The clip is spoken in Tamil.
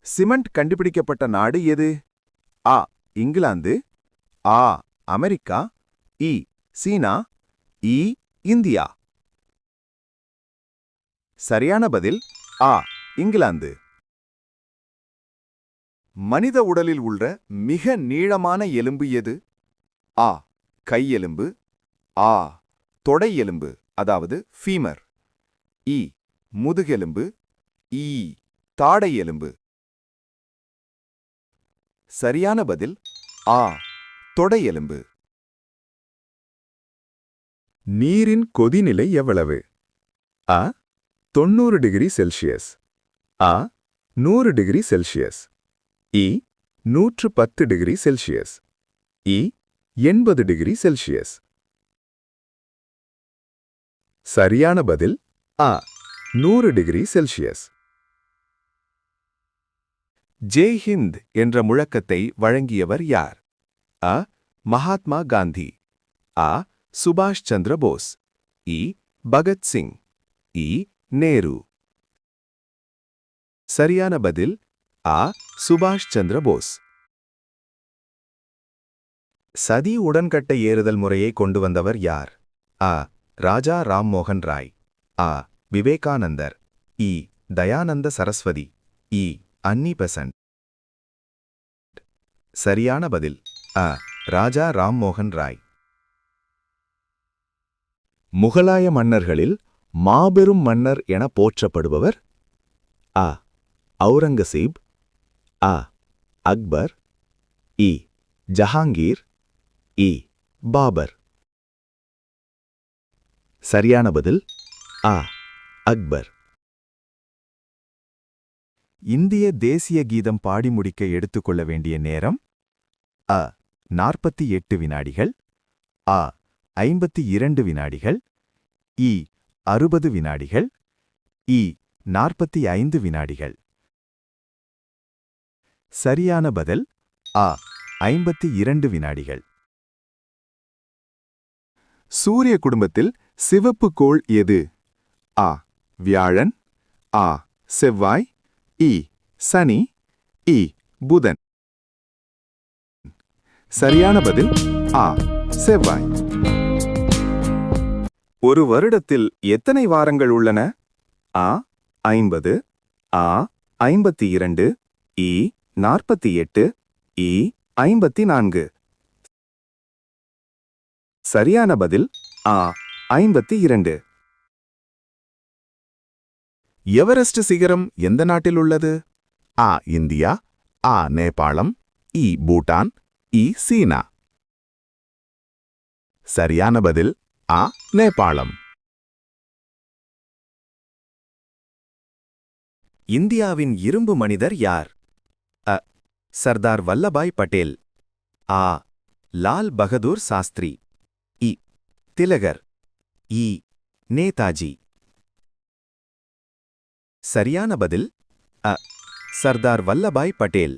சிமெண்ட் கண்டுபிடிக்கப்பட்ட நாடு எது? ஆ இங்கிலாந்து, ஆ அமெரிக்கா, இ சீனா, இ இந்தியா. சரியான பதில் ஆ இங்கிலாந்து. மனித உடலில் உள்ள மிக நீளமான எலும்பு எது? ஆ கையெலும்பு, ஆ தொடை எலும்பு அதாவது ஃபீமர், இ முதுகெலும்பு, ஈ தாடை எலும்பு. சரியான பதில் ஆ தொடை எலும்பு. நீரின் கொதிநிலை எவ்வளவு? அ 90 டிகிரி செல்சியஸ், ஆ 100 டிகிரி செல்சியஸ், இ 110 டிகிரி செல்சியஸ், இ 80 டிகிரி செல்சியஸ். சரியான பதில் ஆ 100 டிகிரி செல்சியஸ். ஜெய் ஹிந்த் என்ற முழக்கத்தை வழங்கியவர் யார்? அ மகாத்மா காந்தி, ஆ சுபாஷ் சந்திர போஸ், இ பகத்சிங், இ நேரு. சரியான பதில் ஆ சுபாஷ் சந்திர போஸ். சதி உடன்கட்டை ஏறுதல் முறையை கொண்டு வந்தவர் யார்? அ ராஜா ராம்மோகன் ராய், ஆ விவேகானந்தர், இ தயானந்த சரஸ்வதி, இ அன்னி பெசன்ட். சரியான பதில் அ ராஜா ராம்மோகன் ராய். முகலாய மன்னர்களில் மாபெரும் மன்னர் என போற்றப்படுபவர்? அ அவுரங்கசீப், அ அக்பர், இ ஜஹாங்கீர், இ பாபர். சரியான பதில் ஆ அக்பர். இந்திய தேசிய கீதம் பாடி முடிக்க எடுத்துக்கொள்ள வேண்டிய நேரம்? அ 48 வினாடிகள், ஆ 52 வினாடிகள், இ 60 வினாடிகள், இ 45 வினாடிகள். சரியான பதில் ஆ 52 வினாடிகள். சூரிய குடும்பத்தில் சிவப்பு கோள் எது? ஆ வியாழன், ஆ செவ்வாய், இ சனி, இ புதன். சரியான பதில் ஆ செவ்வாய். ஒரு வருடத்தில் எத்தனை வாரங்கள் உள்ளன? ஆ 50, ஆ 52, இ 48, இ 54. சரியான பதில் ஆ 52. எவரெஸ்ட் சிகரம் எந்த நாட்டில் உள்ளது? ஆ இந்தியா, ஆ நேபாளம், இ பூட்டான், இ சீனா. சரியான பதில் ஆ நேபாளம். இந்தியாவின் இரும்பு மனிதர் யார்? அ சர்தார் வல்லபாய் பட்டேல், ஆ லால் பகதூர் சாஸ்திரி, இ திலகர், இ நேதாஜி. சரியான பதில் அ சர்தார் வல்லபாய் பட்டேல்.